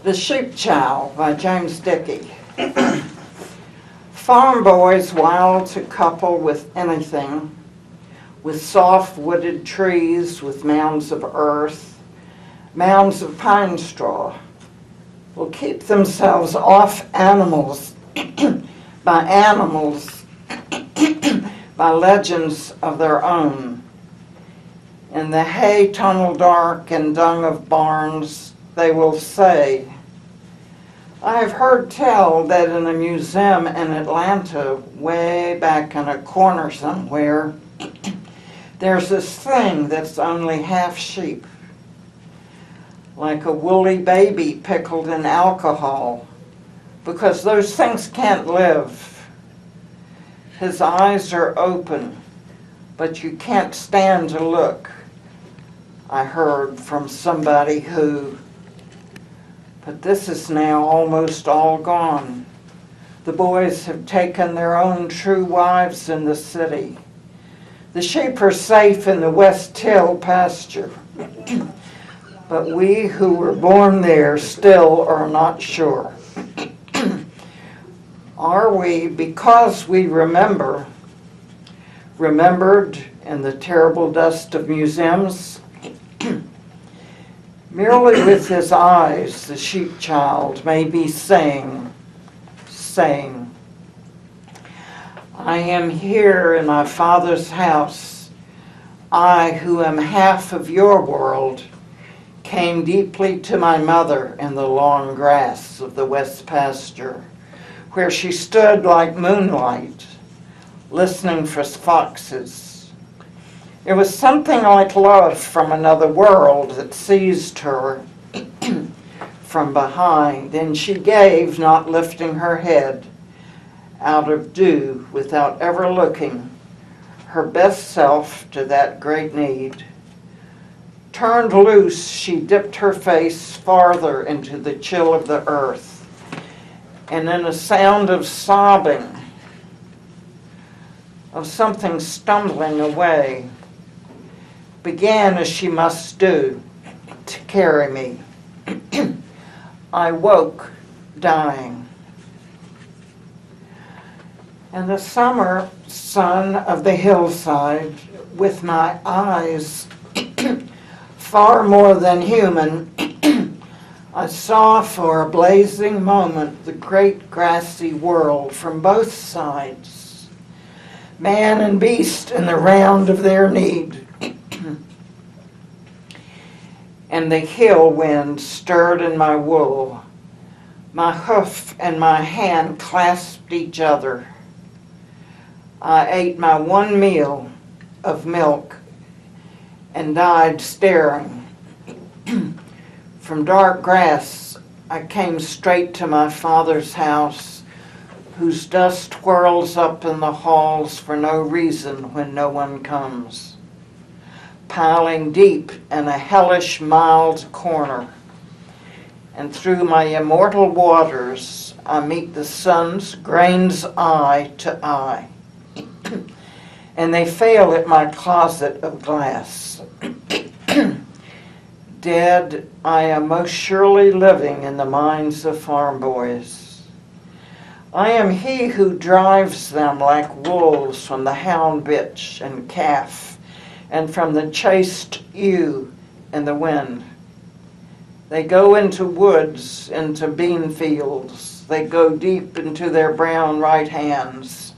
The Sheep Child by James Dickey. Farm boys wild to couple with anything, with soft wooded trees, with mounds of earth, mounds of pine straw, will keep themselves off animals by legends of their own. In the hay tunnel dark and dung of barns, they will say, I have heard tell that in a museum in Atlanta, way back in a corner somewhere, there's this thing that's only half sheep, like a woolly baby pickled in alcohol, because those things can't live. His eyes are open, but you can't stand to look. I heard from somebody who, but this is now almost all gone. The boys have taken their own true wives in the city. The sheep are safe in the West Hill pasture, but we who were born there still are not sure. Are we, because we remembered in the terrible dust of museums? Merely with his eyes, the sheep child may be saying, I am here in my Father's house. I, who am half of your world, came deeply to my mother in the long grass of the west pasture, where she stood like moonlight, listening for foxes. It was something like love from another world that seized her from behind, and she gave, not lifting her head, out of dew, without ever looking, her best self to that great need. Turned loose, she dipped her face farther into the chill of the earth, and in a sound of sobbing, of something stumbling away, began, as she must do, to carry me. I woke, dying. And the summer sun of the hillside, with my eyes far more than human, I saw for a blazing moment the great grassy world from both sides, man and beast in the round of their need. And the hill wind stirred in my wool. My hoof and my hand clasped each other. I ate my one meal of milk and died staring. From dark grass, I came straight to my Father's house, whose dust whirls up in the halls for no reason when no one comes, piling deep in a hellish mild corner. And through my immortal waters, I meet the sun's grains eye to eye. And they fail at my closet of glass. Dead, I am most surely living in the minds of farm boys. I am he who drives them like wolves from the hound bitch and calf, and from the chaste ewe in the wind. They go into woods, into bean fields. They go deep into their brown right hands,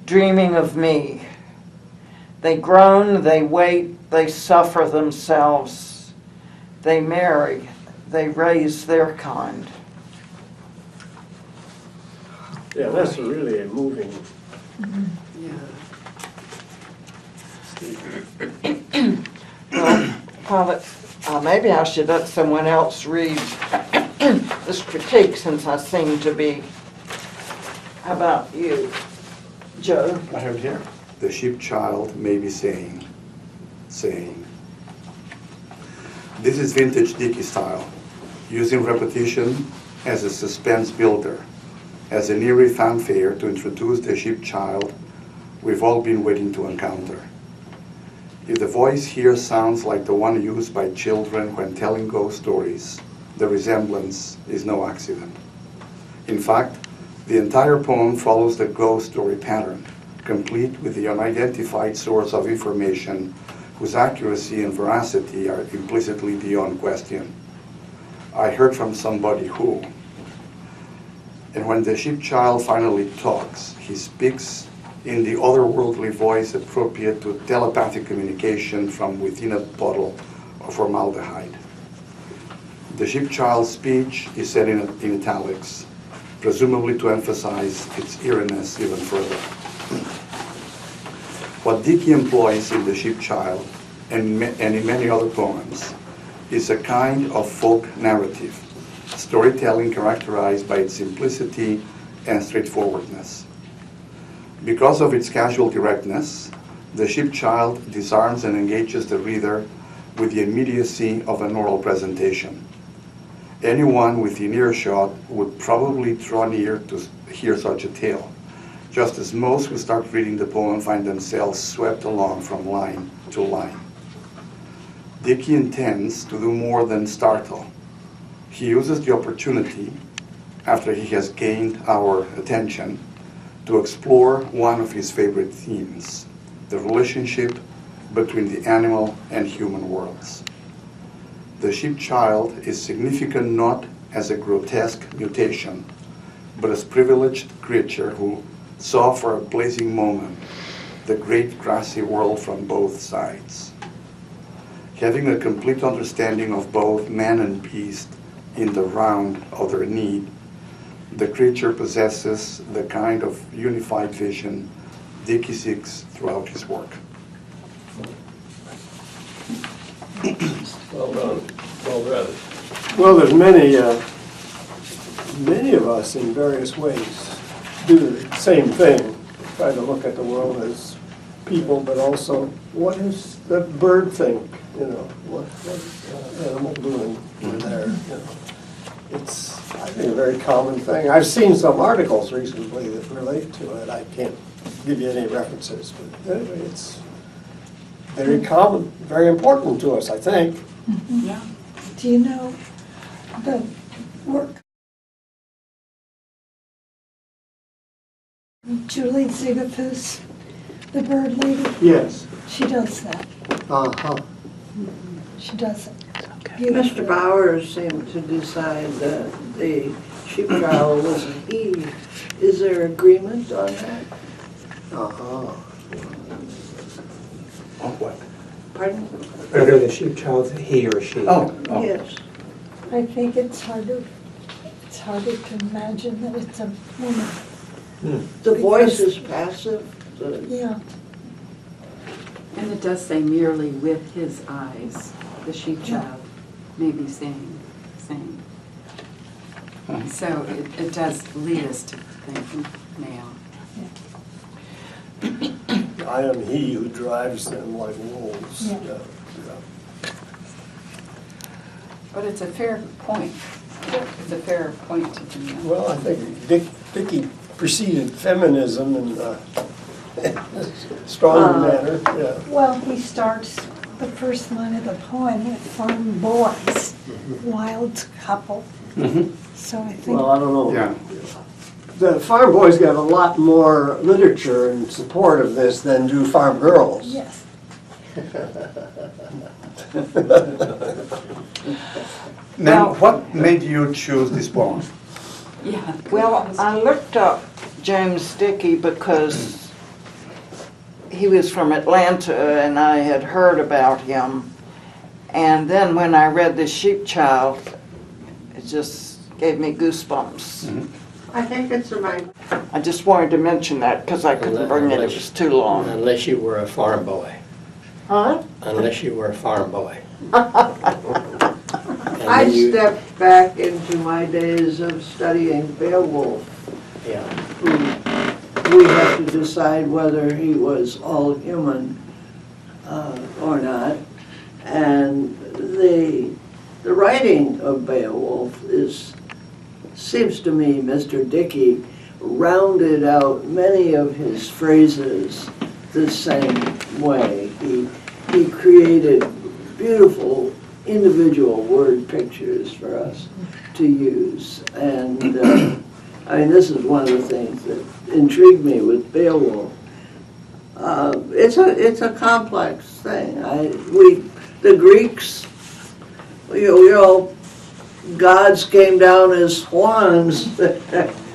dreaming of me. They groan, they wait, they suffer themselves. They marry, they raise their kind. Yeah, that's really a moving. Well, maybe I should let someone else read this critique, since I seem to be. How about you, Joe? I have it here. The sheep child may be saying, this is vintage Dickey style, using repetition as a suspense builder, as an eerie fanfare to introduce the sheep child we've all been waiting to encounter. If the voice here sounds like the one used by children when telling ghost stories, The resemblance is no accident. In fact, the entire poem follows the ghost story pattern, complete with the unidentified source of information whose accuracy and veracity are implicitly beyond question. I heard from somebody who. And when the sheep child finally talks, he speaks in the otherworldly voice appropriate to telepathic communication from within a bottle of formaldehyde. The sheep child's speech is said in italics, presumably to emphasize its eeriness even further. What Dickey employs in The Sheep Child and in many other poems is a kind of folk narrative, storytelling characterized by its simplicity and straightforwardness. Because of its casual directness, The Sheep Child disarms and engages the reader with the immediacy of an oral presentation. Anyone within earshot would probably draw near to hear such a tale, just as most who start reading the poem find themselves swept along from line to line. Dickey intends to do more than startle. He uses the opportunity, after he has gained our attention, to explore one of his favorite themes, the relationship between the animal and human worlds. The sheep child is significant not as a grotesque mutation, but as privileged creature who saw for a blazing moment the great grassy world from both sides. Having a complete understanding of both man and beast in the round of their need, the creature possesses the kind of unified vision Dickey seeks throughout his work. Well done, well read. Well, there's many of us in various ways do the same thing, try to look at the world as people, but also what does the bird think, what is the animal doing there, It's, I think, a very common thing. I've seen some articles recently that relate to it. I can't give you any references, but anyway, it's very common, very important to us, I think. Mm-hmm. Yeah. Do you know the work Julie Ziegefuss, the bird lady? Yes. She does that. Uh-huh. She does it. Mr. Bowers seemed to decide that the sheep child was a he. Is there agreement on that? Uh-huh. On what? Pardon? Whether the sheep child's a he or she. Oh. Yes. I think it's harder to imagine that it's a woman. The voice is passive. Yeah. And it does say merely with his eyes, the sheep child may be saying. So it does lead us to think male. I am he who drives them like wolves. Yeah. But it's a fair point. It's a fair point to be made. Well, I think Dickey preceded feminism in a strong manner. Yeah. Well, he starts the first line of the poem with farm boys, wild couple. So I think, Well, I don't know. Yeah. The farm boys got a lot more literature in support of this than do farm girls. yes. Now, what made you choose this poem? Yeah. Well, I looked up James Dickey because he was from Atlanta and I had heard about him. And then when I read The Sheep Child, it just gave me goosebumps. I think it's a right. I just wanted to mention that because I couldn't bring it, it was too long. Unless you were a farm boy. Huh? Unless you were a farm boy. I stepped back into my days of studying Beowulf. Yeah. We had to decide whether he was all human or not. And the writing of Beowulf seems to me, Mr. Dickey rounded out many of his phrases the same way. He created beautiful individual word pictures for us to use. And I mean, this is one of the things that intrigued me with Beowulf. It's a complex thing. The Greeks, gods came down as swans,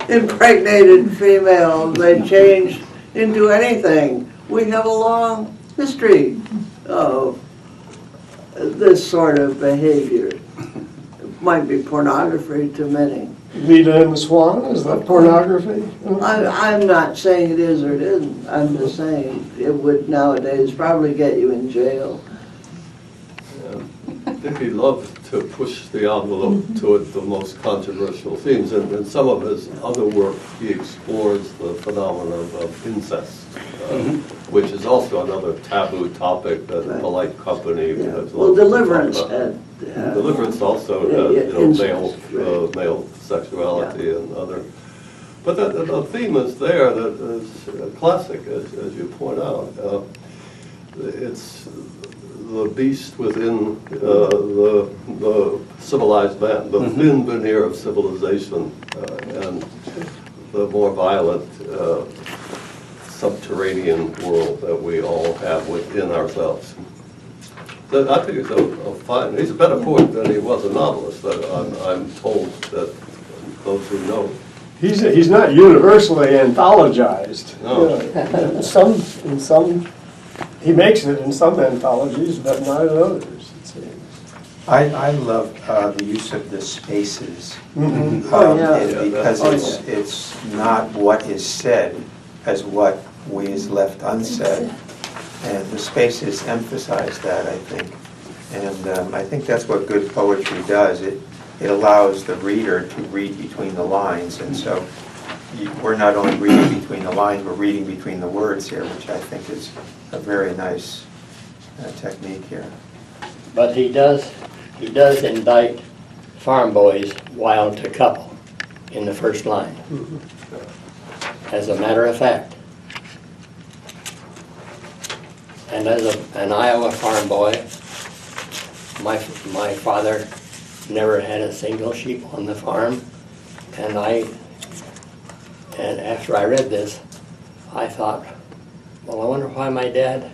impregnated females. They changed into anything. We have a long history of this sort of behavior. It might be pornography to many. Leda and the Swan, is that pornography? I'm not saying it is or it isn't. I'm just saying it would nowadays probably get you in jail. Dickey loved to push the envelope toward the most controversial themes. And in some of his other work, he explores the phenomenon of incest, which is also another taboo topic that Right. polite company has Well, loved to talk Deliverance about. had. Deliverance also Yeah, had, incest, male sexuality and other. But the theme is there that is classic, as you point out. It's the beast within the civilized man, the thin veneer of civilization, and the more violent subterranean world that we all have within ourselves. So I think it's a fine, he's a better poet than he was a novelist, but I'm told that those who know. He's not universally anthologized. No. In some, he makes it in some anthologies, but not in others, it seems. I love the use of the spaces. Oh, yeah. Because it's not what is said as what is left unsaid. And the spaces emphasize that, I think. And I think that's what good poetry does. It allows the reader to read between the lines. And so we're not only reading between the lines, we're reading between the words here, which I think is a very nice technique here. But he does indict farm boys wild to couple in the first line. As a matter of fact. And as an Iowa farm boy, my father never had a single sheep on the farm, and after I read this, I thought, well, I wonder why my dad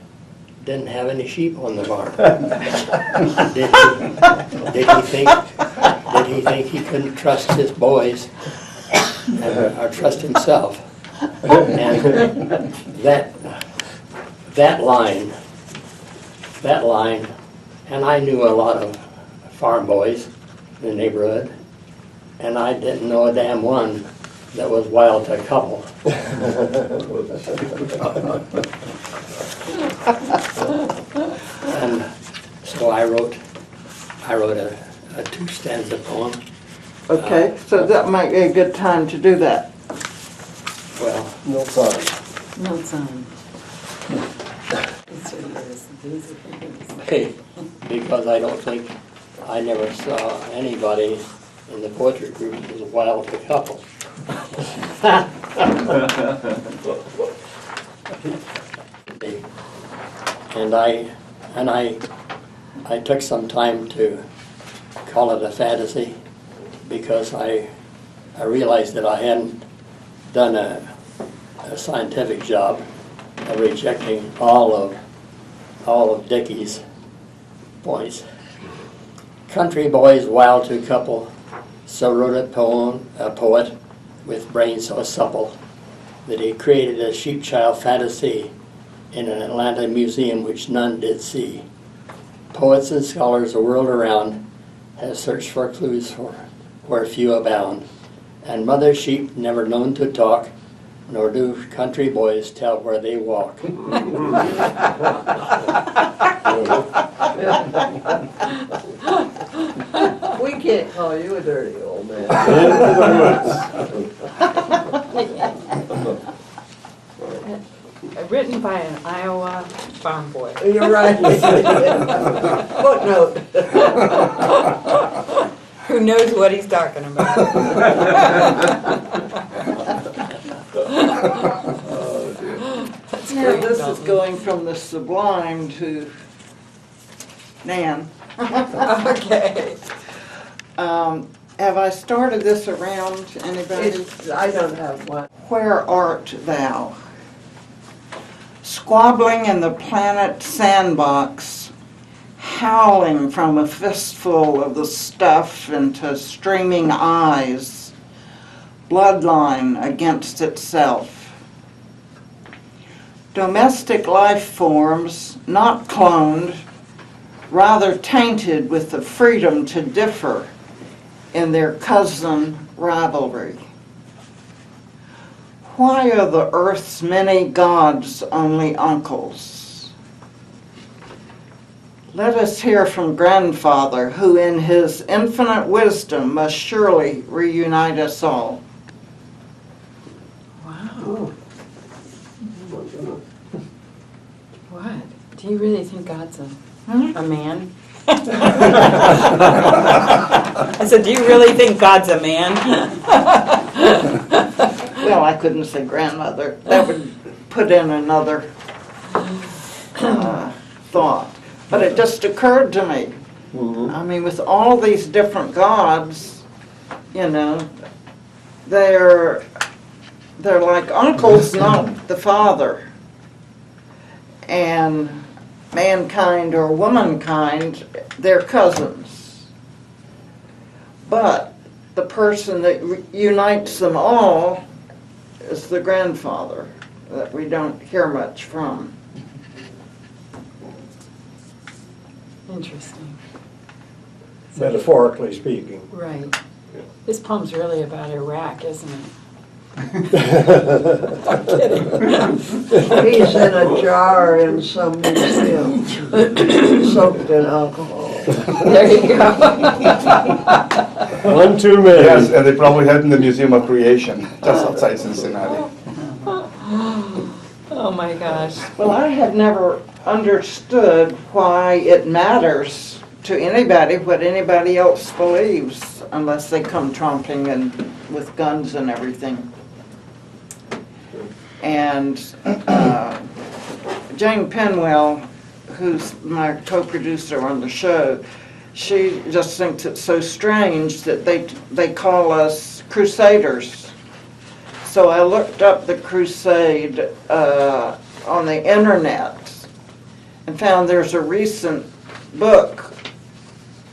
didn't have any sheep on the farm. Did he think he couldn't trust his boys or trust himself? And that line, and I knew a lot of farm boys in the neighborhood, and I didn't know a damn one that was wild to couple. And so I wrote a two-stanza poem. Okay, so that might be a good time to do that. Well, No problem. No sign. because I don't think, I never saw anybody in the poetry group who was wild to couple. And I took some time to call it a fantasy because I realized that I hadn't done a scientific job of rejecting all of Dickey's points. Country boys wild to couple, so wrote a poet with brain so supple that he created a sheep child fantasy in an Atlanta museum which none did see. Poets and scholars the world around have searched for clues where few abound, and mother sheep never known to talk, nor do country boys tell where they walk. We can't call you a dirty old man. Written by an Iowa farm boy. You're right. Footnote. Who knows what he's talking about. So this is going from the sublime to Nan. Okay. Have I started this around anybody? I don't have one. Where art thou? Squabbling in the planet sandbox, howling from a fistful of the stuff into streaming eyes, bloodline against itself. Domestic life forms, not cloned, rather tainted with the freedom to differ in their cousin rivalry. Why are the earth's many gods only uncles? Let us hear from Grandfather, who in his infinite wisdom must surely reunite us all. Wow. What? Do you really think God's a man? I said, do you really think God's a man? Well, I couldn't say grandmother. That would put in another thought. But it just occurred to me. I mean, with all these different gods, you know, they're like uncles, not the father. And mankind or womankind, they're cousins. But the person that unites them all is the grandfather that we don't hear much from. Interesting. Metaphorically speaking. Right. This poem's really about Iraq, isn't it? I'm kidding. He's in a jar in some museum, soaked in alcohol. There you go. One too many. Yes, and they probably had in the Museum of Creation, just outside Cincinnati. Oh my gosh. Well, I had never understood why it matters to anybody what anybody else believes unless they come tromping and with guns and everything. And Jane Penwell, who's my co-producer on the show, she just thinks it's so strange that they call us crusaders. So I looked up the crusade on the internet and found there's a recent book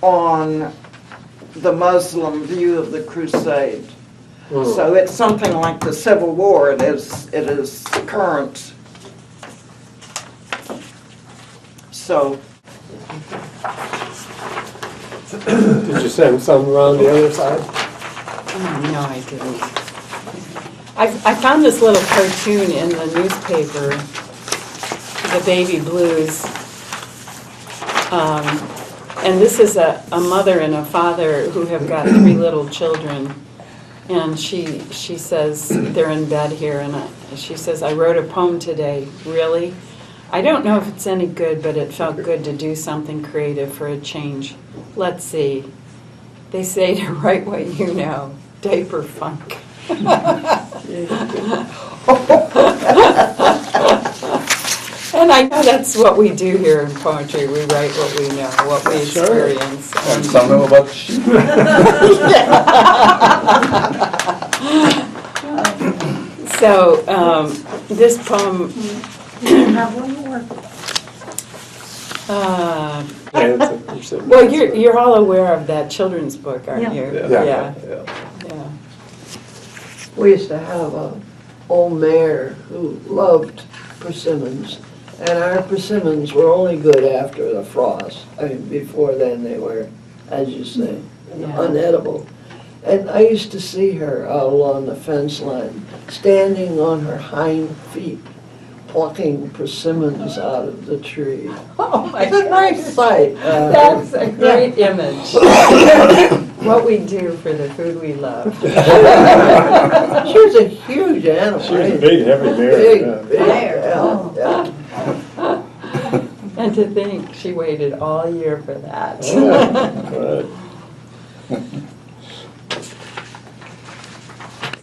on the Muslim view of the crusade. So it's something like the Civil War. It is current. So. Did you send some around the other side? No, I didn't. I found this little cartoon in the newspaper, The Baby Blues. And this is a mother and a father who have got 3 little children. And she says, they're in bed here, and she says, I wrote a poem today. Really? I don't know if it's any good, but it felt good to do something creative for a change. Let's see. They say to write what you know, diaper funk. And I know that's what we do here in poetry. We write what we know, what we experience. And some know about sheep. So this poem, Have one more. well, you're all aware of that children's book, aren't you? Yeah. Yeah. We used to have an old mayor who loved persimmons, and our persimmons were only good after the frost. I mean, before then they were, as you say, unedible. And I used to see her out along the fence line, standing on her hind feet, plucking persimmons out of the tree. Oh my It's a nice sight. That's a great image. What we do for the food we love. She was a huge animal. She was a big, heavy bear. Big, yeah. And to think she waited all year for that.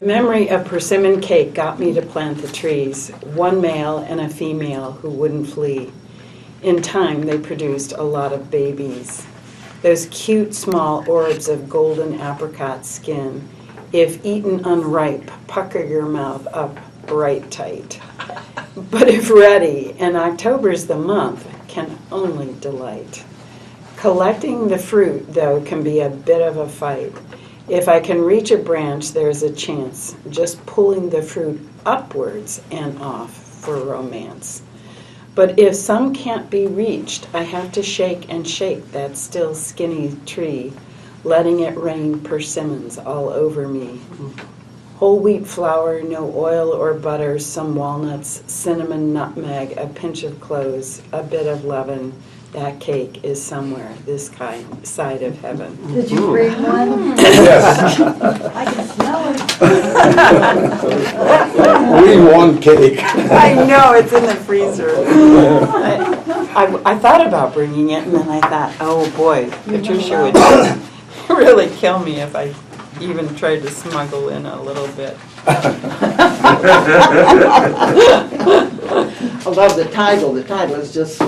Memory of persimmon cake got me to plant the trees, one male and a female who wouldn't flee. In time, they produced a lot of babies. Those cute small orbs of golden apricot skin, if eaten unripe, pucker your mouth up right tight. But if ready, and October's the month, can only delight. Collecting the fruit, though, can be a bit of a fight. If I can reach a branch, there's a chance, just pulling the fruit upwards and off for romance. But if some can't be reached, I have to shake and shake that still skinny tree, letting it rain persimmons all over me. Whole wheat flour, no oil or butter, some walnuts, cinnamon, nutmeg, a pinch of cloves, a bit of leaven. That cake is somewhere this side of heaven. Did you bring one? Yes, I can smell it. we want cake. I know, it's in the freezer. I thought about bringing it, and then I thought, oh boy, Patricia would really kill me if I even tried to smuggle in a little bit. I love the title. The title is just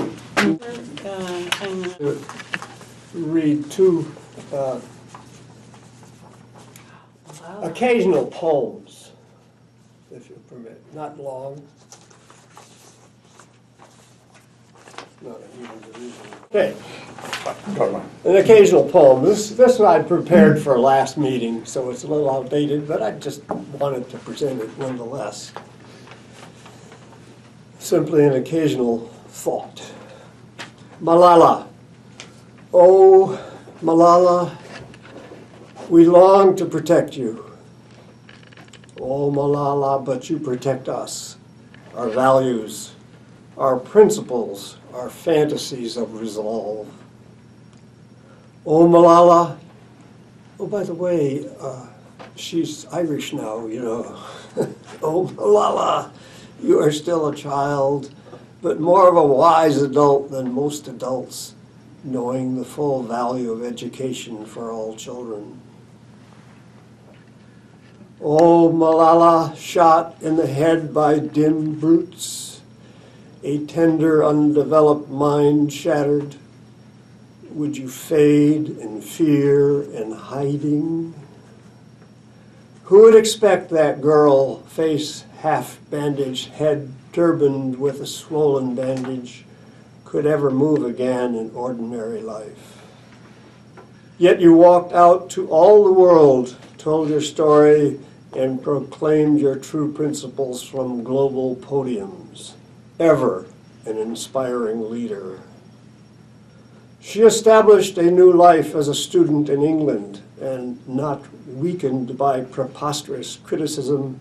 I know. Read two occasional poems, if you permit, not long. Not even division. Okay, an occasional poem. This I prepared for last meeting, so it's a little outdated, but I just wanted to present it nonetheless. Simply an occasional thought. Malala. Oh, Malala, we long to protect you. Oh, Malala, but you protect us, our values, our principles, our fantasies of resolve. Oh, Malala, oh, by the way, she's Irish now, you know. Oh, Malala, you are still a child, but more of a wise adult than most adults, knowing the full value of education for all children. Oh, Malala, shot in the head by dim brutes, a tender, undeveloped mind shattered. Would you fade in fear and hiding? Who would expect that girl, face half bandaged, head turbaned with a swollen bandage, could ever move again in ordinary life? Yet you walked out to all the world, told your story, and proclaimed your true principles from global podiums. Ever an inspiring leader. She established a new life as a student in England, and not weakened by preposterous criticism,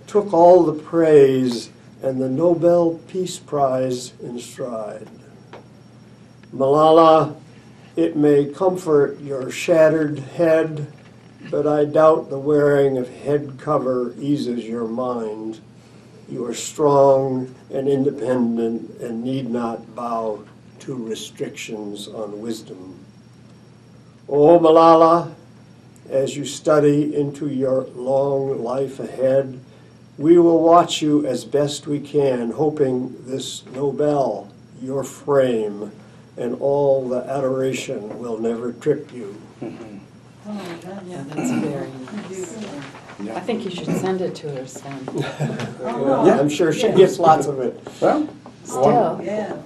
took all the praise and the Nobel Peace Prize in stride. Malala, it may comfort your shattered head, but I doubt the wearing of head cover eases your mind. You are strong and independent and need not bow to restrictions on wisdom. Oh, Malala, as you study into your long life ahead, we will watch you as best we can, hoping this Nobel, your frame, and all the adoration will never trip you. Yeah, that's very nice. I think you should send it to her, son. Yeah, I'm sure she gets lots of it. Well, Still. Yeah,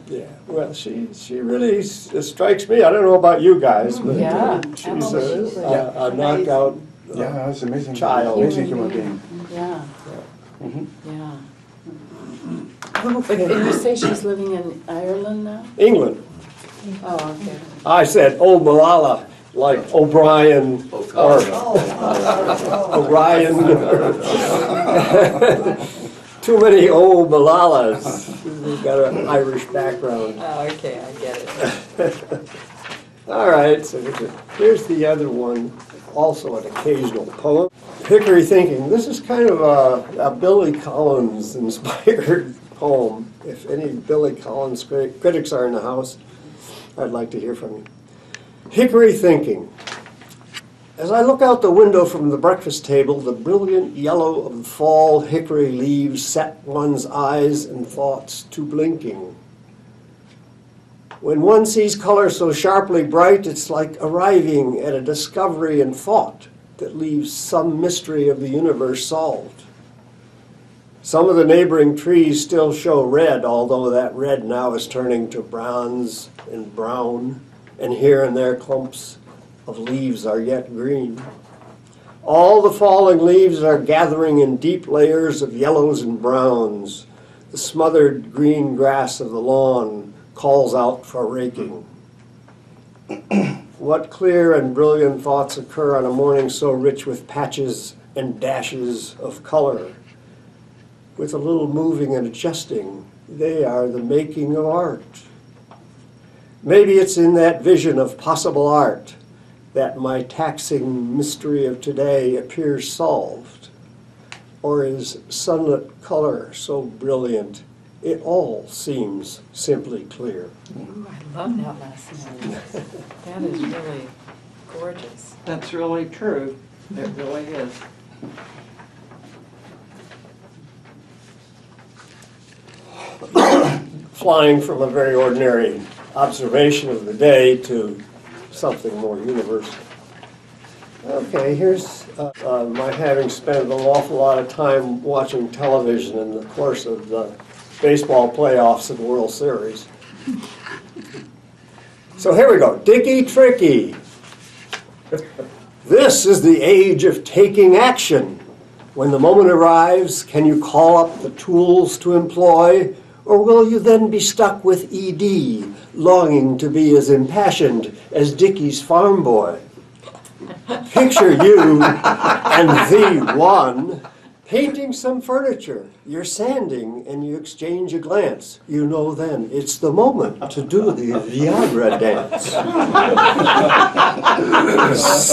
well, she really strikes me. I don't know about you guys, but Yeah, she's absolutely. a knockout yeah, that's amazing. child. Amazing human being. Yeah, Mhm. yeah. But you say she's living in Ireland now? England. Oh, okay. I said, oh, Malala, like O'Brien or Orion. Too many old Malalas. We've got an Irish background. Oh, okay, I get it. All right, so here's the other one, also an occasional poem. Hickory Thinking. This is kind of a Billy Collins inspired poem. If any Billy Collins critics are in the house, I'd like to hear from you. Hickory Thinking. As I look out the window from the breakfast table, the brilliant yellow of the fall hickory leaves set one's eyes and thoughts to blinking. When one sees color so sharply bright, it's like arriving at a discovery in thought that leaves some mystery of the universe solved. Some of the neighboring trees still show red, although that red now is turning to bronze and brown, and here and there clumps of leaves are yet green. All the falling leaves are gathering in deep layers of yellows and browns. The smothered green grass of the lawn calls out for raking. What clear and brilliant thoughts occur on a morning so rich with patches and dashes of color. With a little moving and adjusting, they are the making of art. Maybe it's in that vision of possible art that my taxing mystery of today appears solved. Or is sunlit color so brilliant, it all seems simply clear. Ooh, I love that last note. That is really gorgeous. That's really true. It really is. Flying from a very ordinary observation of the day to something more universal. Okay, here's my having spent an awful lot of time watching television in the course of the baseball playoffs and World Series. So here we go, Dickie Tricky. This is the age of taking action. When the moment arrives, can you call up the tools to employ, or will you then be stuck with ED, longing to be as impassioned as Dickie's farm boy? Picture you and the one painting some furniture. You're sanding and you exchange a glance. You know then it's the moment to do the Viagra dance.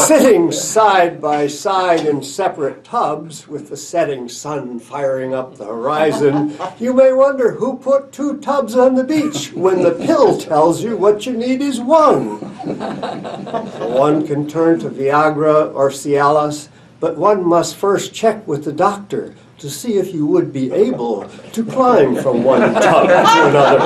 Sitting side by side in separate tubs with the setting sun firing up the horizon, you may wonder who put 2 tubs on the beach when the pill tells you what you need is 1. One can turn to Viagra or Cialis, but one must first check with the doctor to see if you would be able to climb from one tub to another.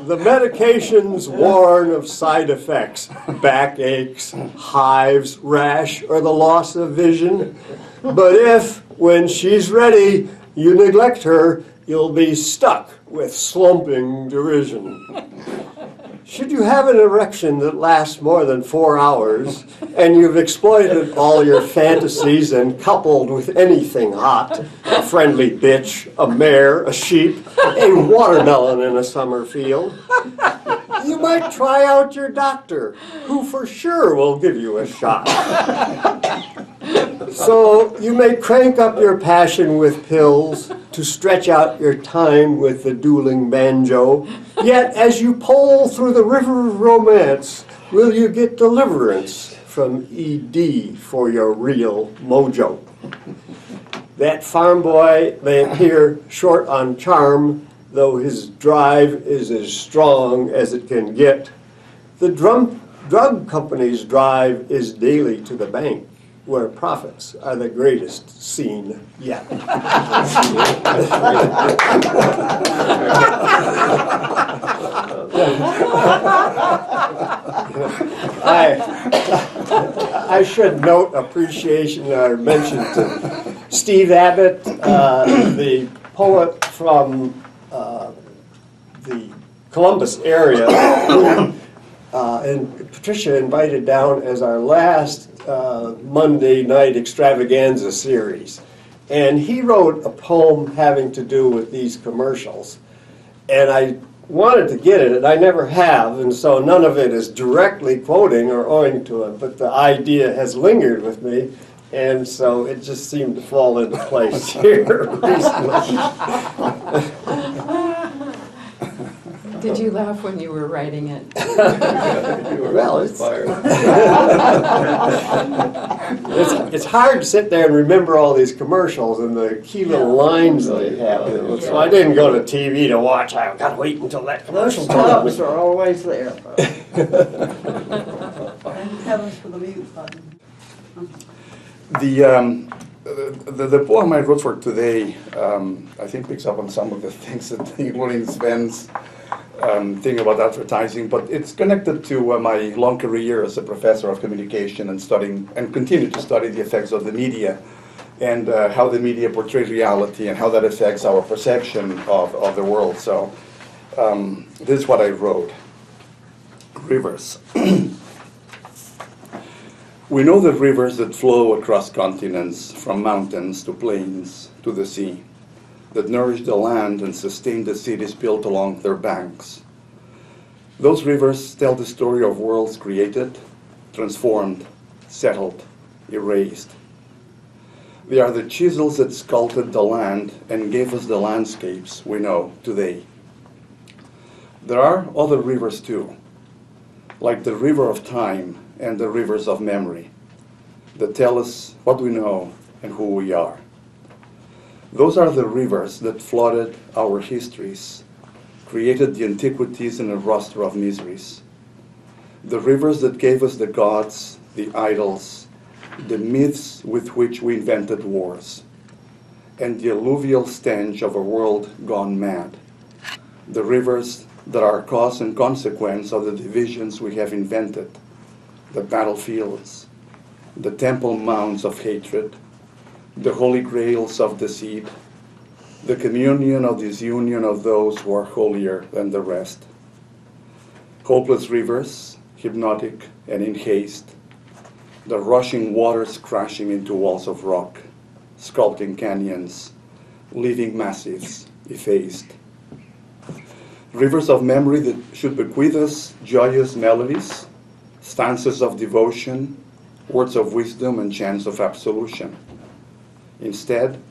The medications warn of side effects, backaches, hives, rash, or the loss of vision. But if, when she's ready, you neglect her, you'll be stuck with slumping derision. Should you have an erection that lasts more than 4 hours, and you've exploited all your fantasies and coupled with anything hot, a friendly bitch, a mare, a sheep, a watermelon in a summer field, you might try out your doctor, who for sure will give you a shot. So you may crank up your passion with pills to stretch out your time with the dueling banjo. Yet as you pole through the river of romance, will you get deliverance from ED for your real mojo? That farm boy may appear short on charm, though his drive is as strong as it can get. The drug company's drive is daily to the bank, where profits are the greatest seen yet. I should note appreciation or mention to Steve Abbott, the poet from the Columbus area, and Patricia invited down as our last Monday night extravaganza series. And he wrote a poem having to do with these commercials. And I wanted to get it, and I never have, and so none of it is directly quoting or owing to it, but the idea has lingered with me, and so it just seemed to fall into place here recently. Did you laugh when you were writing it? You were Well, inspired. It's hard to sit there and remember all these commercials and the key little lines they have. So I didn't go to TV to watch. I've got to wait until that commercial Those comes. tubs are always there. Thank heavens for the mute button. The The poem I wrote for today, I think picks up on some of the things that, including Sven's thing about advertising, but it's connected to my long career as a professor of communication and studying, and continue to study the effects of the media and how the media portray reality and how that affects our perception of the world. So this is what I wrote. Rivers. We know the rivers that flow across continents, from mountains to plains to the sea, that nourish the land and sustain the cities built along their banks. Those rivers tell the story of worlds created, transformed, settled, erased. They are the chisels that sculpted the land and gave us the landscapes we know today. There are other rivers too, like the river of time and the rivers of memory, that tell us what we know and who we are. Those are the rivers that flooded our histories, created the antiquities in a roster of miseries. The rivers that gave us the gods, the idols, the myths with which we invented wars, and the alluvial stench of a world gone mad. The rivers that are cause and consequence of the divisions we have invented, the battlefields, the temple mounds of hatred, the holy grails of deceit, the communion of disunion of those who are holier than the rest. Hopeless rivers, hypnotic and in haste, the rushing waters crashing into walls of rock, sculpting canyons, leaving massifs effaced. Rivers of memory that should bequeath us joyous melodies, stanzas of devotion, words of wisdom, and chants of absolution. Instead,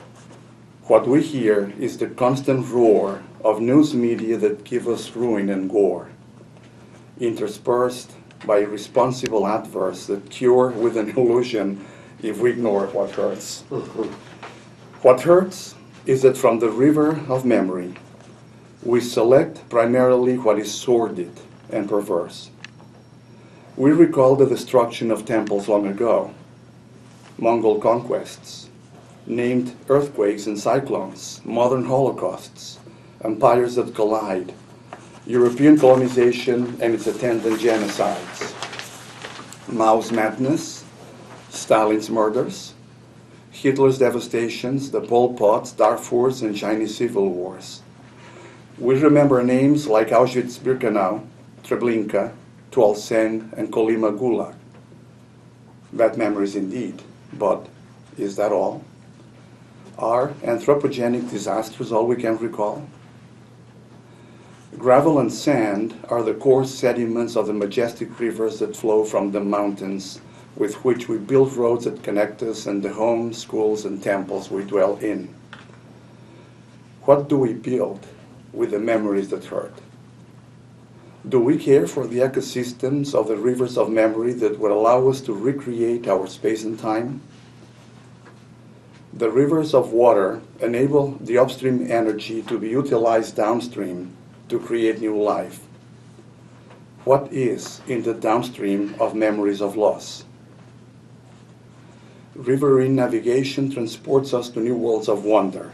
what we hear is the constant roar of news media that give us ruin and gore, interspersed by irresponsible adverts that cure with an illusion if we ignore what hurts. What hurts is that from the river of memory, we select primarily what is sordid and perverse. We recall the destruction of temples long ago, Mongol conquests, named earthquakes and cyclones, modern holocausts, empires that collide, European colonization and its attendant genocides, Mao's madness, Stalin's murders, Hitler's devastations, the Pol Pots, Darfurs, and Chinese civil wars. We remember names like Auschwitz-Birkenau, Treblinka, Tuol Sen, and Kolyma Gulag. Bad memories indeed, but is that all? Are anthropogenic disasters all we can recall? Gravel and sand are the coarse sediments of the majestic rivers that flow from the mountains with which we build roads that connect us and the homes, schools, and temples we dwell in. What do we build with the memories that hurt? Do we care for the ecosystems of the rivers of memory that would allow us to recreate our space and time? The rivers of water enable the upstream energy to be utilized downstream to create new life. What is in the downstream of memories of loss? Riverine navigation transports us to new worlds of wonder,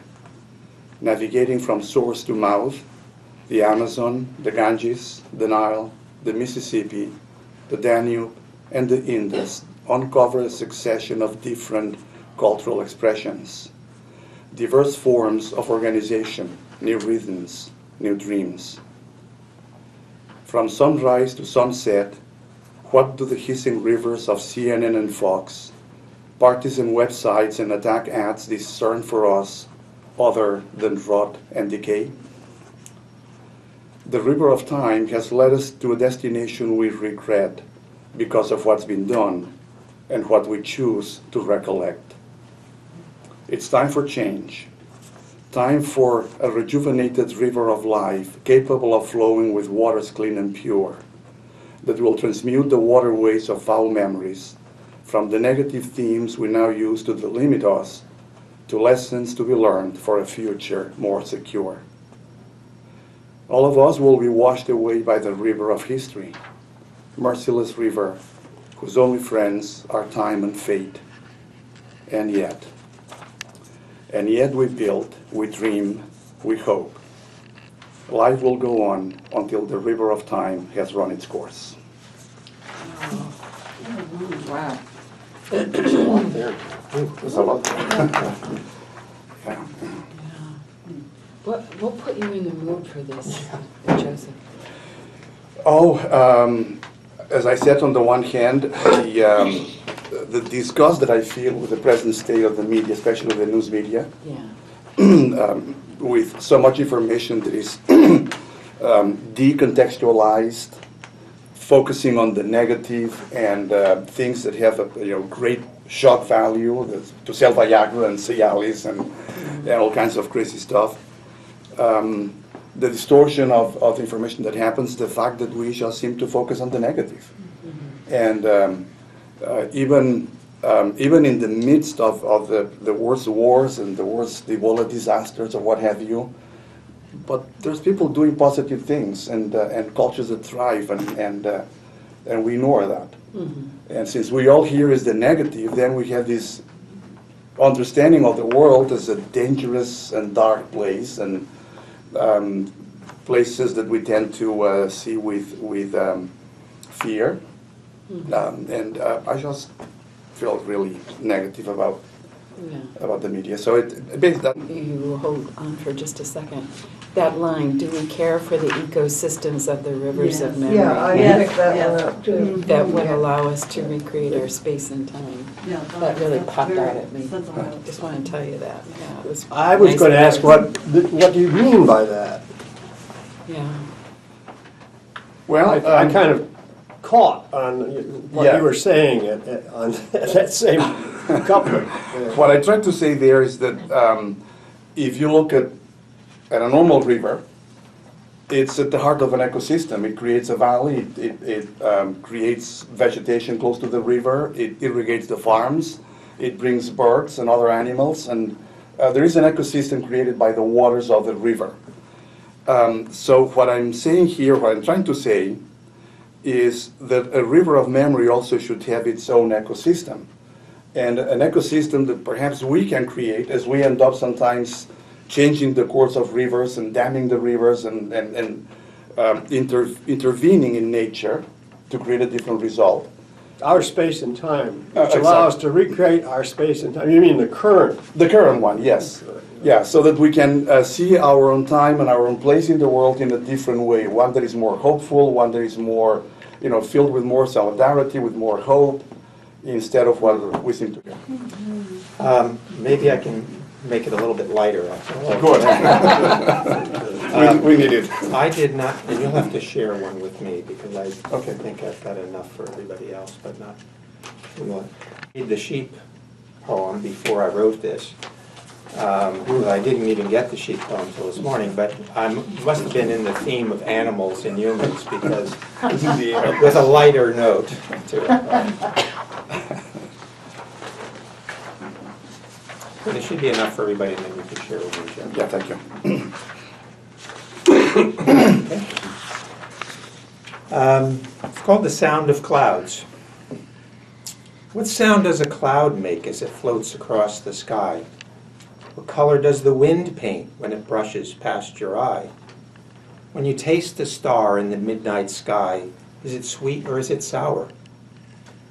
navigating from source to mouth, the Amazon, the Ganges, the Nile, the Mississippi, the Danube, and the Indus uncover a succession of different cultural expressions, diverse forms of organization, new rhythms, new dreams. From sunrise to sunset, what do the hissing rivers of CNN and Fox, partisan websites and attack ads discern for us other than rot and decay? The river of time has led us to a destination we regret because of what's been done and what we choose to recollect. It's time for change. Time for a rejuvenated river of life capable of flowing with waters clean and pure that will transmute the waterways of foul memories from the negative themes we now use to delimit us to lessons to be learned for a future more secure. All of us will be washed away by the river of history, merciless river whose only friends are time and fate. And yet, And yet we build, we dream, we hope. Life will go on until the river of time has run its course. Wow. There's a lot there. Yeah. What put you in the mood for this, Joseph? As I said, on the one hand, the disgust that I feel with the present state of the media, especially the news media, Yeah. with so much information that is decontextualized, focusing on the negative and things that have a great shock value, to sell Viagra and Cialis and all kinds of crazy stuff. The distortion of information that happens, the fact that we just seem to focus on the negative. And even in the midst of the worst wars and the worst Ebola disasters or what have you, but there's people doing positive things and cultures that thrive, and we ignore that. And since we all hear is the negative, then we have this understanding of the world as a dangerous and dark place, and places that we tend to see with fear. And I just felt really negative about the media. So You will hold on for just a second. That line, do we care for the ecosystems of the rivers of memory? Yeah, I picked that one up too. That would allow us to recreate our space and time. That really popped out at me. Just want to tell you that. Yeah, it was. I was nice going to of ask, you. what do you mean by that? Yeah. well, I kind of caught on what Yeah. you were saying on that same couplet. what I tried to say there is that if you look at a normal river, it's at the heart of an ecosystem. It creates a valley, it creates vegetation close to the river, it irrigates the farms, it brings birds and other animals, and there is an ecosystem created by the waters of the river. So what I'm saying here, what I'm trying to say, is that a river of memory also should have its own ecosystem. And an ecosystem that perhaps we can create, as we end up sometimes changing the course of rivers and damming the rivers and intervening in nature to create a different result. Our space and time, which Exactly. allow us to recreate our space and time. You mean the current? The current one, yes. Yeah, so that we can see our own time and our own place in the world in a different way. One that is more hopeful, one that is more, filled with more solidarity, with more hope, instead of what we seem to do. Maybe I can make it a little bit lighter. Good. We need it. I did not, and you'll have to share one with me because I Okay. think I've got enough for everybody else, but not too much. I did the sheep poem before I wrote this. I didn't even get the sheep poem until this morning, but I must have been in the theme of animals and humans because with a lighter note to it. There should be enough for everybody, and then you can share with me, Jim. Yeah, thank you. It's called The Sound of Clouds. What sound does a cloud make as it floats across the sky? What color does the wind paint when it brushes past your eye? When you taste a star in the midnight sky, is it sweet or is it sour?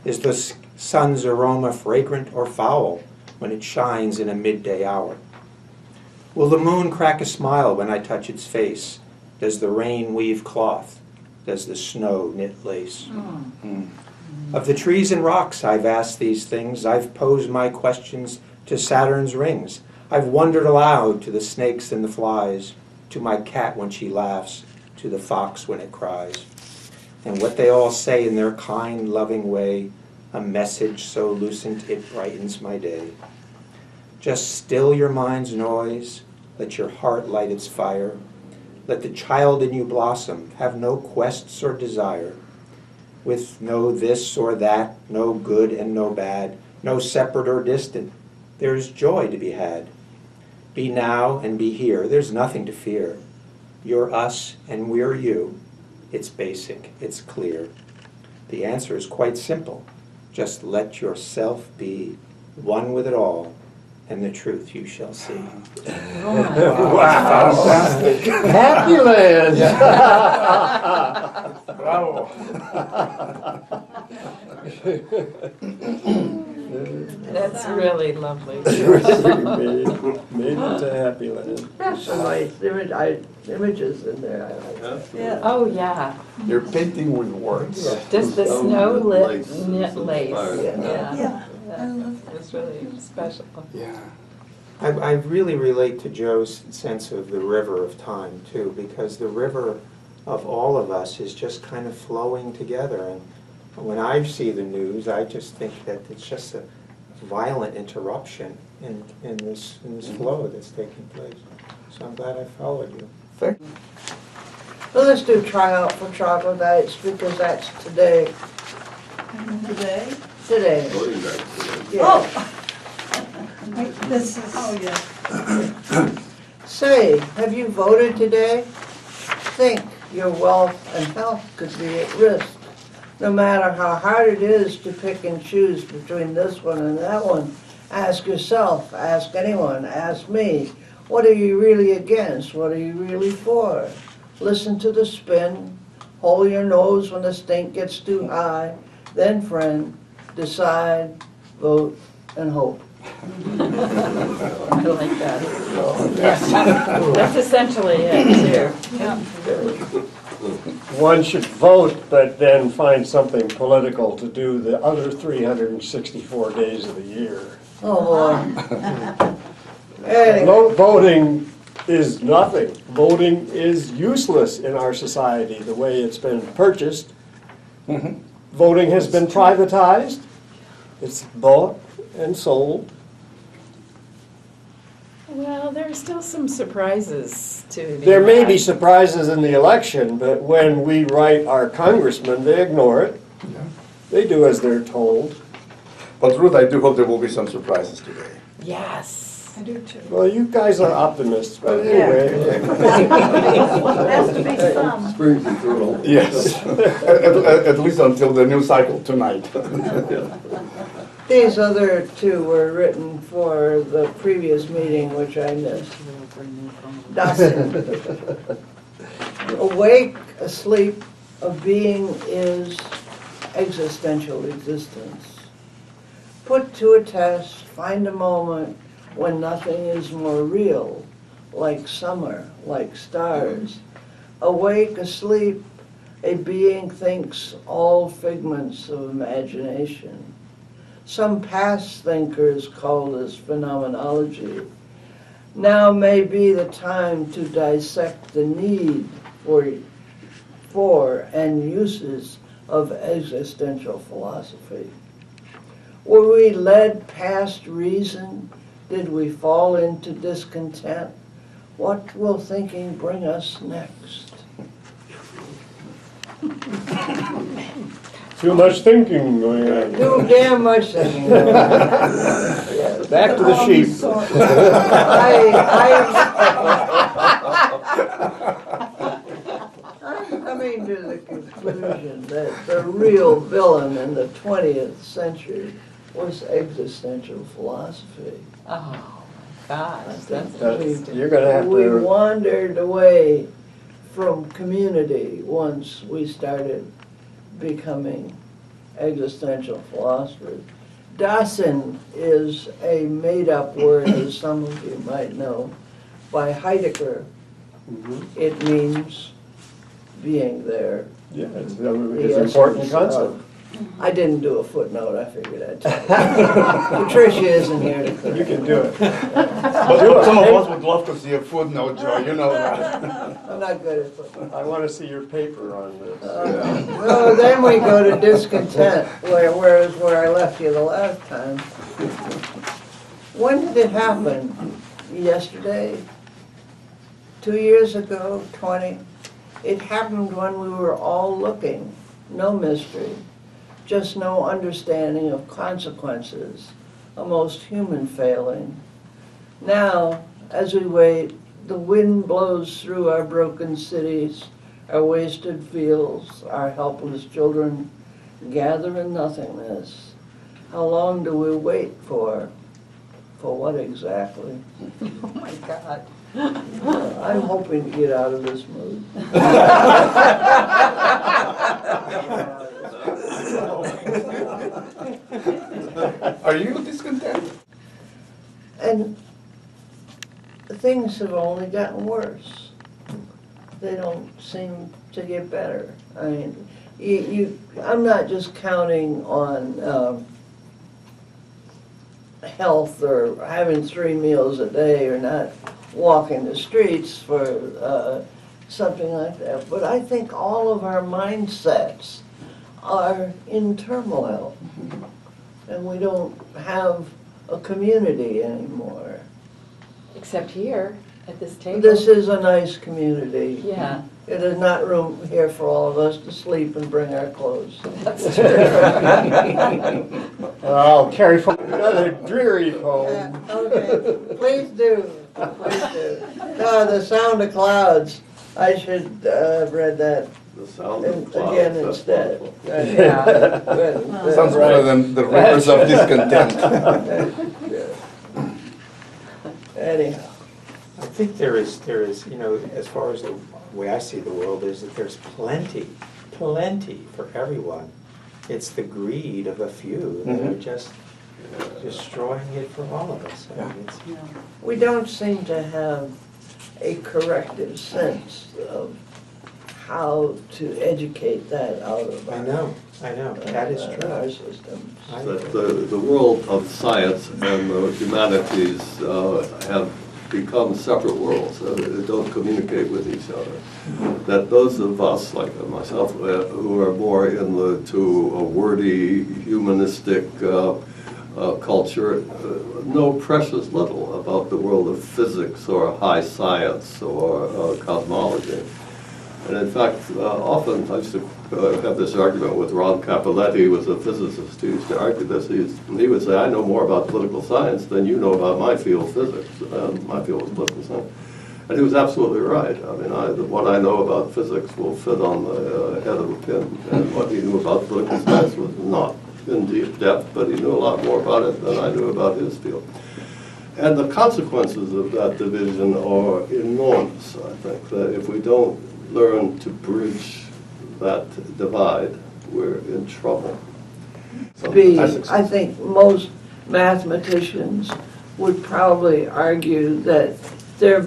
Is the sun's aroma fragrant or foul when it shines in a midday hour? Will the moon crack a smile when I touch its face? Does the rain weave cloth? Does the snow knit lace? Of the trees and rocks I've asked these things. I've posed my questions to Saturn's rings. I've wondered aloud to the snakes and the flies, to my cat when she laughs, to the fox when it cries. And what they all say in their kind, loving way, a message so lucent it brightens my day. Just still your mind's noise, let your heart light its fire. Let the child in you blossom, have no quests or desire. With no this or that, no good and no bad, no separate or distant, there's joy to be had. Be now and be here, there's nothing to fear. You're us and we're you. It's basic, it's clear. The answer is quite simple. Just let yourself be one with it all, and the truth you shall see. Wow. Fantastic. Happy Land. Bravo. That's really lovely. Made it to Happy Land. There's some nice images in there, I like that. Yeah. Oh, yeah. You're painting with words. Just the Stone snow lit lace. knit lace. Yeah. Yeah, I love That was really special. Yeah. I really relate to Joe's sense of the river of time too, because the river of all of us is just kind of flowing together. And when I see the news, I just think that it's just a violent interruption in this flow that's taking place. So I'm glad I followed you. Well, let's do tryout for troglodytes because that's today. Today? Today. Voting rights today. Yeah. Oh! Wait, this is. Oh, yeah. Say, have you voted today? Think your wealth and health could be at risk. No matter how hard it is to pick and choose between this one and that one, ask yourself, ask anyone, ask me, what are you really against? What are you really for? Listen to the spin, hold your nose when the stink gets too high, then friend, decide, vote, and hope. I like that. Yeah. That's essentially it, too. Yeah. One should vote, but then find something political to do the other 364 days of the year. Oh, boy. Anyway, No, voting is nothing. Voting is useless in our society, the way it's been purchased. Voting has been privatized. It's bought and sold. Well, there are still some surprises to be There may be had. surprises in the election, but when we write our congressmen, they ignore it. They do as they're told. But Ruth, I do hope there will be some surprises today. Yes. I do too. Well, you guys are optimists, but Yeah. anyway. Has to be some. Springs eternal. Yes. At least until the new cycle tonight. these other two were written for the previous meeting, which I missed. Dawson. Awake, asleep, a being is existential existence. Put to a test, find a moment when nothing is more real, like summer, like stars. Awake, asleep, a being thinks all figments of imagination. Some past thinkers call this phenomenology. Now may be the time to dissect the need for and uses of existential philosophy. Were we led past reason? Did we fall into discontent? What will thinking bring us next? Too much thinking going on. Too damn much thinking. Back to the sheep. I'm coming to the conclusion that the real villain in the 20th century was existential philosophy. Oh, my gosh, that's That's- interesting. You're gonna have We to, wandered away from community once we started becoming existential philosophers. Dasein is a made-up word, as some of you might know, by Heidegger. It means being there. yeah, it's the an important essence concept. of- I didn't do a footnote, I figured I'd tell you. Patricia isn't here to correct You can do it. But some of us would love to see a footnote, Joe, you know that. I'm not good at footnotes. I want to see your paper on this. Well, then we go to discontent, where I left you the last time. When did it happen? Yesterday? 2 years ago? 20? It happened when we were all looking. No mystery. Just no understanding of consequences. A most human failing. Now, as we wait, the wind blows through our broken cities, our wasted fields, our helpless children gather in nothingness. How long do we wait for? For what exactly? Oh, my God. I'm hoping to get out of this mood. Are you discontent? And things have only gotten worse. They don't seem to get better. I mean, I'm not just counting on health or having 3 meals a day or not walking the streets for something like that, but I think all of our mindsets are in turmoil, and we don't have a community anymore. Except here, at this table. This is a nice community. Yeah, It is not room here for all of us to sleep and bring our clothes. that's true. I'll carry forward another dreary poem. Okay, please do, please do. No, The Sound of Clouds, I should have read that The sound of clouds. again that's instead. wonderful. Yeah. Sounds better than the rivers of discontent. Anyhow, I think there is, you know, as far as the way I see the world is that there's plenty for everyone. It's the greed of a few that are just destroying it for all of us. I mean, it's, we don't seem to have a corrective sense of how to educate that out of I know, that is our true. systems. I That agree. the world of science and the humanities have become separate worlds, they don't communicate with each other. That those of us, like myself, who are more into a wordy, humanistic culture, know precious little about the world of physics or high science or cosmology. And in fact, often I used to have this argument with Ron Capoletti, who was a physicist. He used to argue this. He would say, I know more about political science than you know about my field, physics. My field was political science. And he was absolutely right. I mean, what I know about physics will fit on the head of a pin. And what he knew about political science was not in deep depth, but he knew a lot more about it than I knew about his field. And the consequences of that division are enormous, I think, that if we don't learn to bridge that divide, we're in trouble. So I think most mathematicians would probably argue that their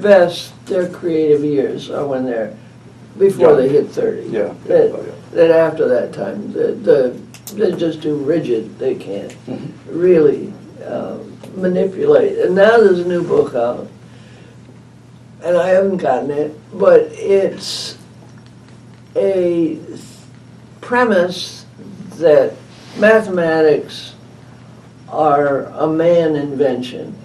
creative years are when they're, before they hit 30. Yeah. That after that time, they're just too rigid, they can't really manipulate. And now there's a new book out, and I haven't gotten it, but it's a premise that mathematics are a man invention,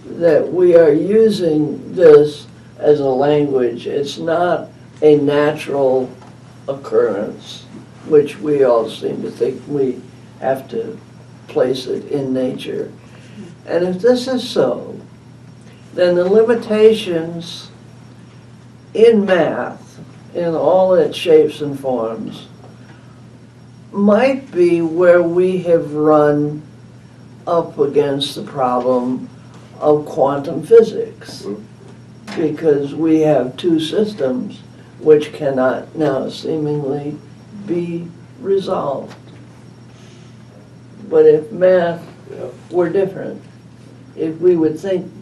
that we are using this as a language. It's not a natural occurrence, which we all seem to think we have to place it in nature. And if this is so, then the limitations in math, in all its shapes and forms, might be where we have run up against the problem of quantum physics, because we have two systems which cannot now seemingly be resolved. But if math were different, if we would think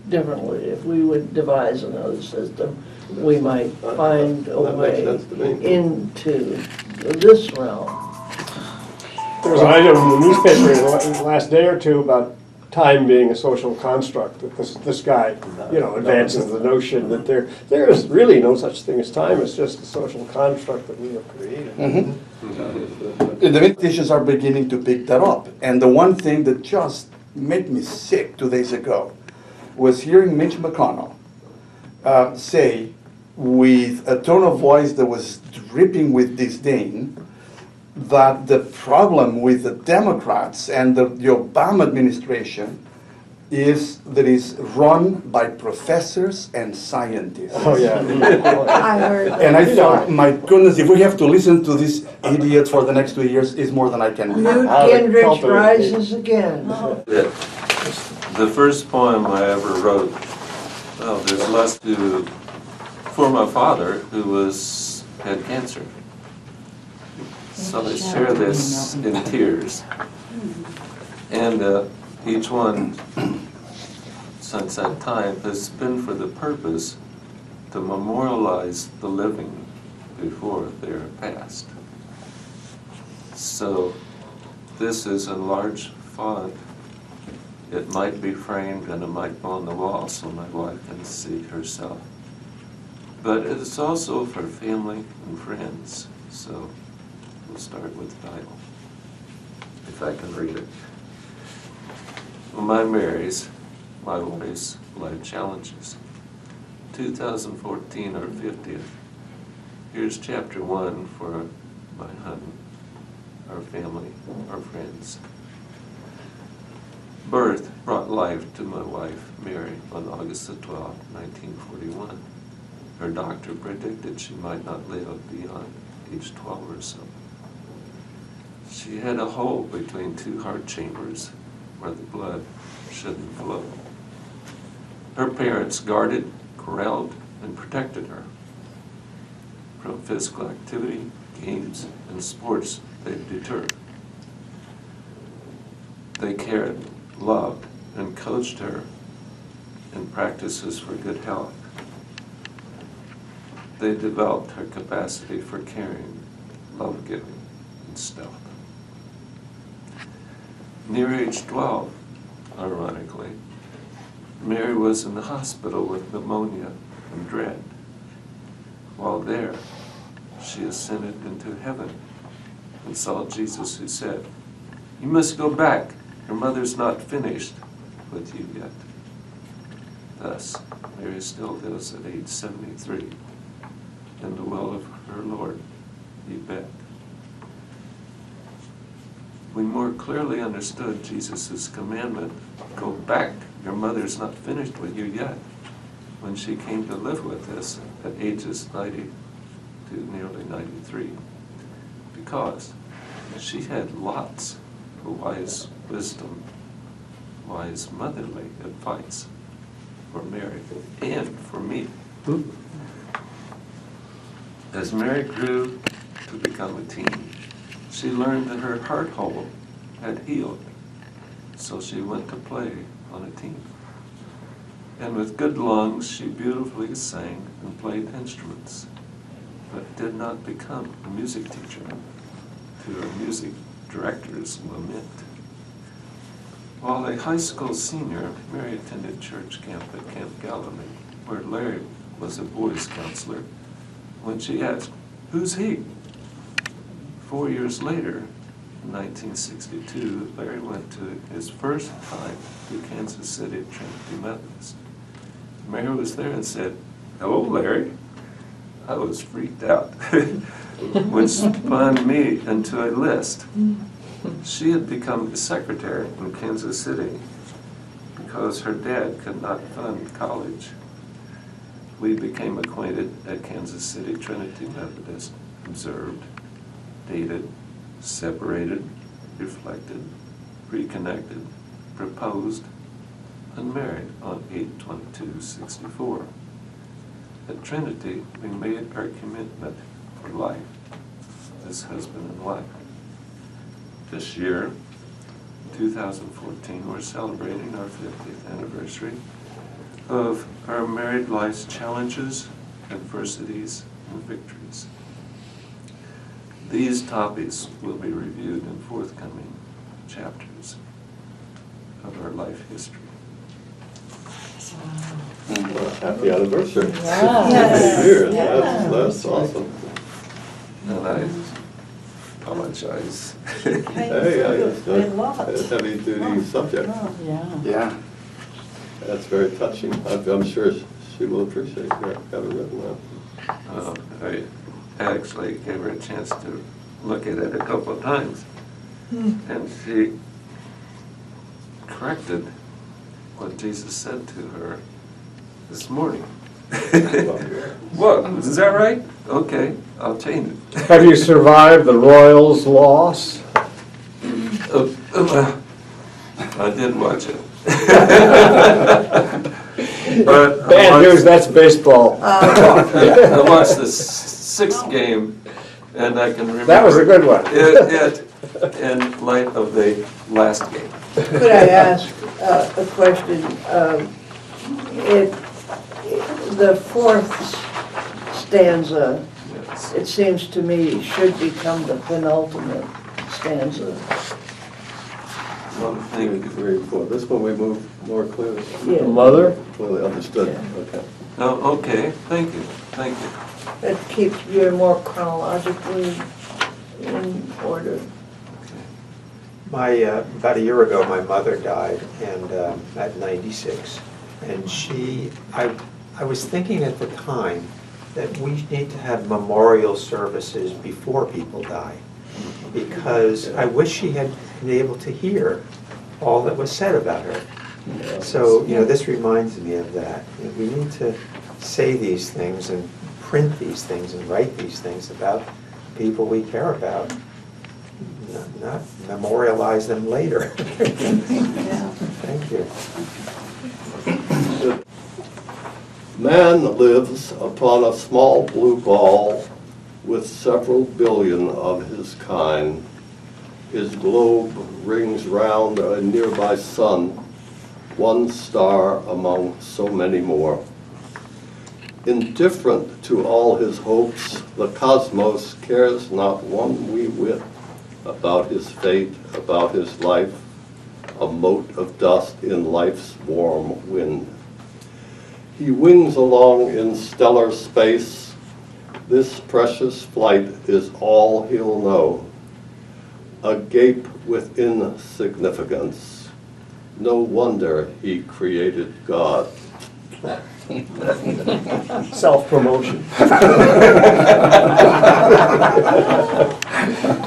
differently, if we would devise another system, we might find a That makes way sense to me. into this realm. There was an item in the newspaper in the last day or two about time being a social construct, that this guy, you know, advances the notion that there is really no such thing as time, it's just a social construct that we have created. The meditations are beginning to pick that up. And the one thing that just made me sick 2 days ago was hearing Mitch McConnell say, with a tone of voice that was dripping with disdain, that the problem with the Democrats and the Obama administration is that it's run by professors and scientists. Oh, yeah. I heard that. And I thought, my goodness, if we have to listen to this idiot for the next 2 years, is more than I can do. Newt How to Gingrich cultivate rises again. That The first poem I ever wrote, well, there's less to, for my father, who had cancer. So I share this in tears. And each one, since that time, has been for the purpose to memorialize the living before they are passed. So this is in large font. It might be framed and it might go on the wall so my wife can see herself. But it's also for family and friends. So we'll start with the title, if I can read it. My Mary's, my wife's life challenges. 2014, our 50th. Here's chapter 1 for my honey, our family, our friends. Birth brought life to my wife, Mary, on August the 12th, 1941. Her doctor predicted she might not live beyond age 12 or so. She had a hole between two heart chambers where the blood shouldn't flow. Her parents guarded, corralled, and protected her. From physical activity, games, and sports, they deterred. They cared, loved, and coached her in practices for good health. They developed her capacity for caring, love-giving, and stealth. Near age 12, ironically, Mary was in the hospital with pneumonia and dread. While there, she ascended into heaven and saw Jesus, who said, "You must go back. Your mother's not finished with you yet." Thus, Mary still lives at age 73 in the will of her Lord, you bet. We more clearly understood Jesus' commandment, "Go back, your mother's not finished with you yet," when she came to live with us at ages 90 to nearly 93, because she had lots of wise wisdom, wise motherly advice for Mary and for me. As Mary grew to become a teen, she learned that her heart hole had healed, so she went to play on a team. And with good lungs, she beautifully sang and played instruments, but did not become a music teacher, to her music director's lament. While a high school senior, Mary attended church camp at Camp Galilee, where Larry was a boys' counselor. When she asked, "Who's he?" 4 years later, in 1962, Larry went to his first time to Kansas City Trinity Methodist. Mary was there and said, "Hello, Larry." I was freaked out, which spun me into a list. She had become a secretary in Kansas City because her dad could not fund college. We became acquainted at Kansas City Trinity Methodist, observed, dated, separated, reflected, reconnected, proposed, and married on 8/22/64. At Trinity, we made our commitment for life as husband and wife. This year, 2014, we're celebrating our 50th anniversary of our married life's challenges, adversities, and victories. These topics will be reviewed in forthcoming chapters of our life history. Well, happy anniversary. Yes. 50 years, that's awesome. And I apologize. Hey, it's a heavy-duty subject. Yeah. Yeah. That's very touching. I'm sure she will appreciate having written that. I actually gave her a chance to look at it a couple of times, and she corrected what Jesus said to her this morning. What? Is that right? Okay, I'll change it. Have you survived the Royals' loss? I did watch it. But Bad news, that's baseball. I watched the sixth game, and I can remember. That was a good one. It in light of the last game. Could I ask a question? The fourth stanza, Yes. it seems to me, should become the penultimate stanza. One Thank thing. you very much. This one we move more clearly, Yeah, Mother? clearly understood. Yeah. Okay. Oh, okay, thank you, thank you. that keeps you more chronologically in order. About a year ago, my mother died, and at 96. And I was thinking at the time that we need to have memorial services before people die, because I wish she had been able to hear all that was said about her. So, this reminds me of that. We need to say these things and print these things and write these things about people we care about, not memorialize them later. Thank you. Man lives upon a small blue ball with several billion of his kind. His globe rings round a nearby sun, one star among so many more. Indifferent to all his hopes, the cosmos cares not one wee whit about his fate, about his life, a mote of dust in life's warm wind. He wings along in stellar space. This precious flight is all he'll know. Agape with insignificance. No wonder he created God. Self-promotion.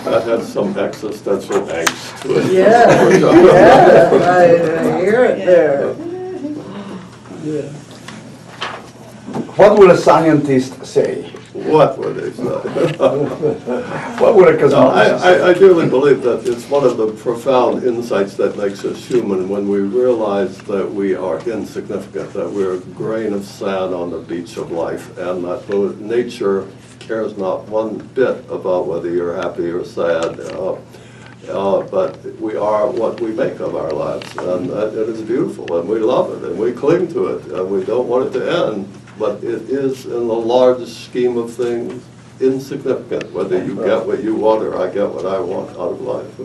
That has some existential angst to it. Yeah, yeah, I hear it there. What would a scientist say? What would they say? What would a No, cosmologist say? I truly believe that it's one of the profound insights that makes us human when we realize that we are insignificant, that we're a grain of sand on the beach of life, and that nature cares not one bit about whether you're happy or sad, but we are what we make of our lives, and it is beautiful, and we love it, and we cling to it, and we don't want it to end. But it is, in the largest scheme of things, insignificant whether you get what you want or I get what I want out of life.